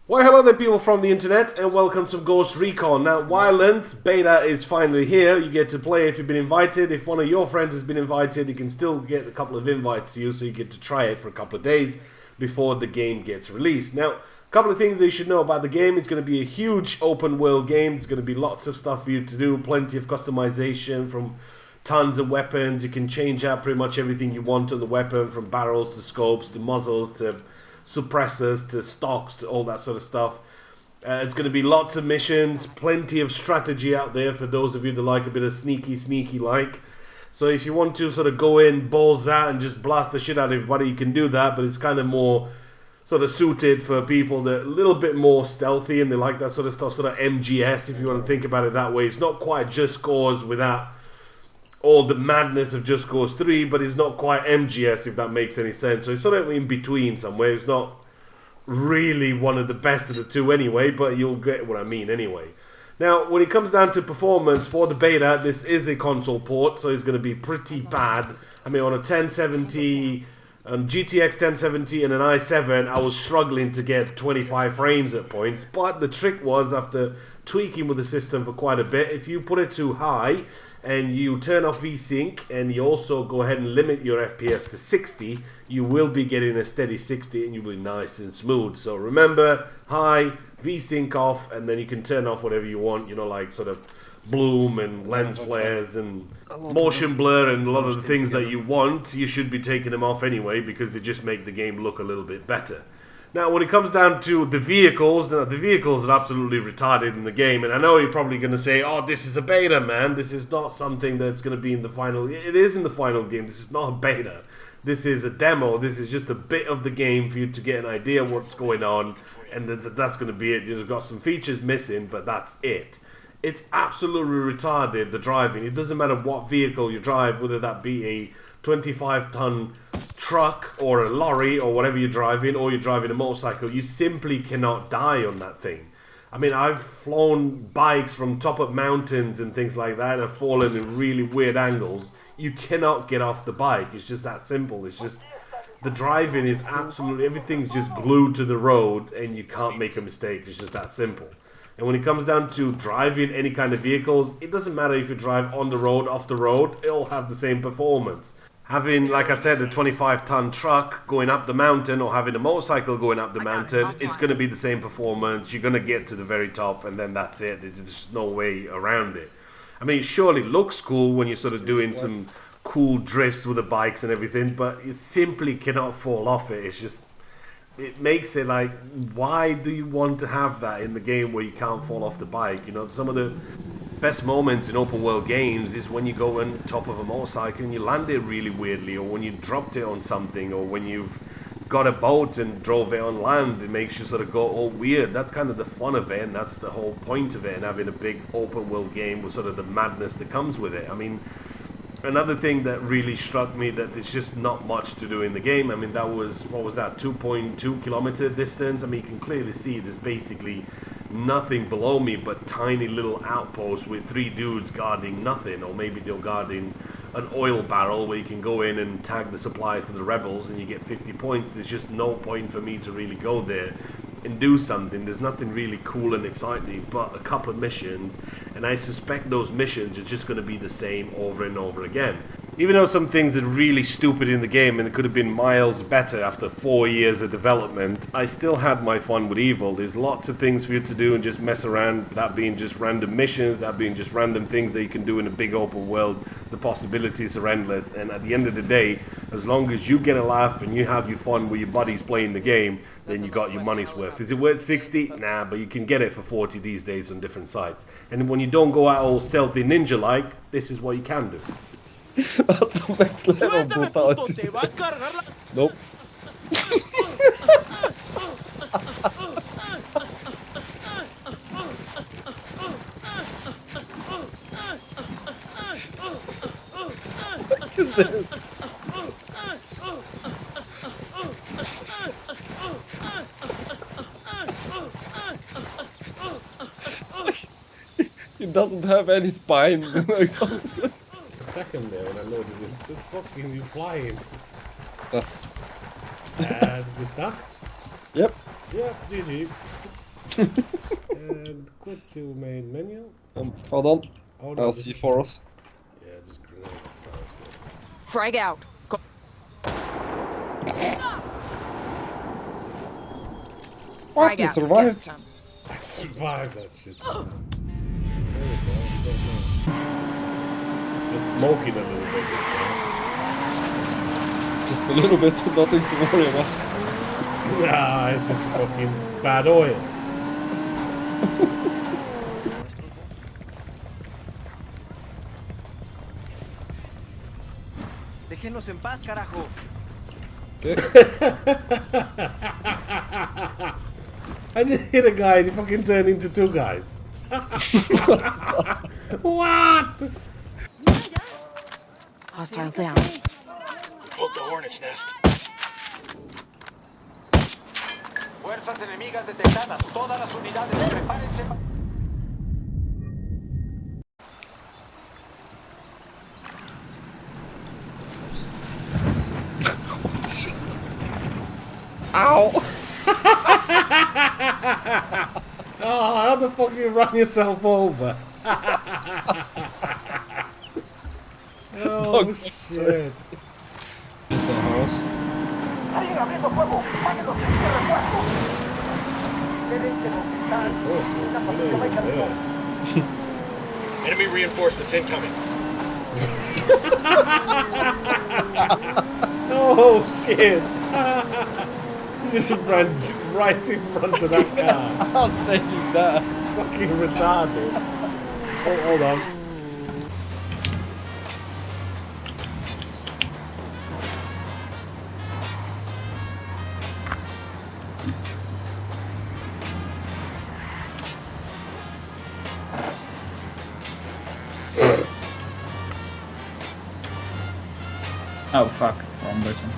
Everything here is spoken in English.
Well, hello there people from the internet and welcome to Ghost Recon. Now, WildLands beta is finally here. You get to play if you've been invited. If one of your friends has been invited, you can still get a couple of invites to you, so you get to try it for a couple of days before the game gets released. Now, a couple of things that you should know about the game. It's going to be a huge open world game. There's going to be lots of stuff for you to do, plenty of customization from tons of weapons. You can change out pretty much everything you want on the weapon, from barrels to scopes to muzzles to suppressors to stocks to all that sort of stuff. It's going to be lots of missions, plenty of strategy out there for those of you that like a bit of sneaky like. So if you want to sort of go in balls out and just blast the shit out of everybody, you can do that, but it's kind of more sort of suited for people that are a little bit more stealthy and they like that sort of stuff, sort of MGS if you want to think about it that way. It's not quite Just Cause without all the madness of Just Cause 3, but it's not quite MGS, if that makes any sense. So it's sort of in between somewhere. It's not really one of the best of the two anyway, but you'll get what I mean anyway. Now, when it comes down to performance for the beta, this is a console port, so it's going to be pretty bad. I mean, on a 1070, GTX 1070 and an i7, I was struggling to get 25 frames at points, but the trick was, after tweaking with the system for quite a bit, if you put it too high and you turn off VSync and you also go ahead and limit your FPS to 60, you will be getting a steady 60 and you'll be nice and smooth. So remember, high, VSync off, and then you can turn off whatever you want, you know, like sort of bloom and lens flares and motion blur and a lot of the things that you want. You should be taking them off anyway because they just make the game look a little bit better. Now, when it comes down to the vehicles are absolutely retarded in the game. And I know you're probably going to say, oh, this is a beta, man. This is not something that's going to be in the final. It is in the final game. This is not a beta. This is a demo. This is just a bit of the game for you to get an idea of what's going on. And that's going to be it. You've got some features missing, but that's it. It's absolutely retarded, the driving. It doesn't matter what vehicle you drive, whether that be a 25-ton truck or a lorry or whatever you're driving, or you're driving a motorcycle, you simply cannot die on that thing. I mean, I've flown bikes from top of mountains and things like that and I've fallen in really weird angles. You cannot get off the bike. It's just that simple. It's just, the driving is absolutely, everything's just glued to the road and you can't make a mistake. It's just that simple. And when it comes down to driving any kind of vehicles, it doesn't matter if you drive on the road, off the road, it'll have the same performance. Having, like I said, a 25-ton truck going up the mountain or having a motorcycle going up the mountain, it's going to be the same performance. You're going to get to the very top and then that's it. There's just no way around it. I mean, it surely looks cool when you're sort of doing some cool drifts with the bikes and everything, but you simply cannot fall off it. It's just, it makes it like, why do you want to have that in the game where you can't fall off the bike? You know, some of the best moments in open world games is when you go on top of a motorcycle and you land it really weirdly, or when you dropped it on something, or when you've got a boat and drove it on land. It makes you sort of go all weird. That's kind of the fun of it, and that's the whole point of it, and having a big open world game with sort of the madness that comes with it. I mean, another thing that really struck me, that there's just not much to do in the game. I mean, that was, what was that, 2.2 kilometer distance? I mean, you can clearly see there's basically nothing below me but tiny little outposts with 3 dudes guarding nothing, or maybe they're guarding an oil barrel where you can go in and tag the supplies for the rebels and you get 50 points. There's just no point for me to really go there and do something. There's nothing really cool and exciting but a couple of missions, and I suspect those missions are just going to be the same over and over again. Even though some things are really stupid in the game and it could have been miles better after 4 years of development, I still had my fun with Evil. There's lots of things for you to do and just mess around, that being just random missions, that being just random things that you can do in a big open world. The possibilities are endless, and at the end of the day, as long as you get a laugh and you have your fun with your buddies playing the game, then you got your money's worth. Is it worth 60? Nah, but you can get it for 40 these days on different sites. And when you don't go out all stealthy ninja-like, this is what you can do. That's a next level brutality. Nope. What is this? It doesn't have any spine. Second there when I loaded it, just fucking you flying. And we stuck? Yep. Yep, GG. And quit to main menu. Hold on. Oh, no, I'll this see is- for us. Yeah, just grenade ourselves. Frag out. Go. What? Frag You out. survived? Get some. I survived that shit. It's smoking a little bit this time. Just a little bit, nothing to worry about. Nah, it's just fucking bad oil. Déjenos en paz, carajo. I just hit a guy and he fucking turned into two guys. What? Hostile down. Poke the hornet's nest. Fuerzas enemigas detectadas. Todas las unidades, prepárense. Ow! Oh, how the fuck you run yourself over? Oh shit. It's a house. ¡Alguien abriendo fuego! ¡Paguen los refuerzos! Enemy reinforcements incoming. Oh shit. Just ran right in front of that car. I'll take that. Fucking retarded. Oh, hold on. Oh fuck, wrong button.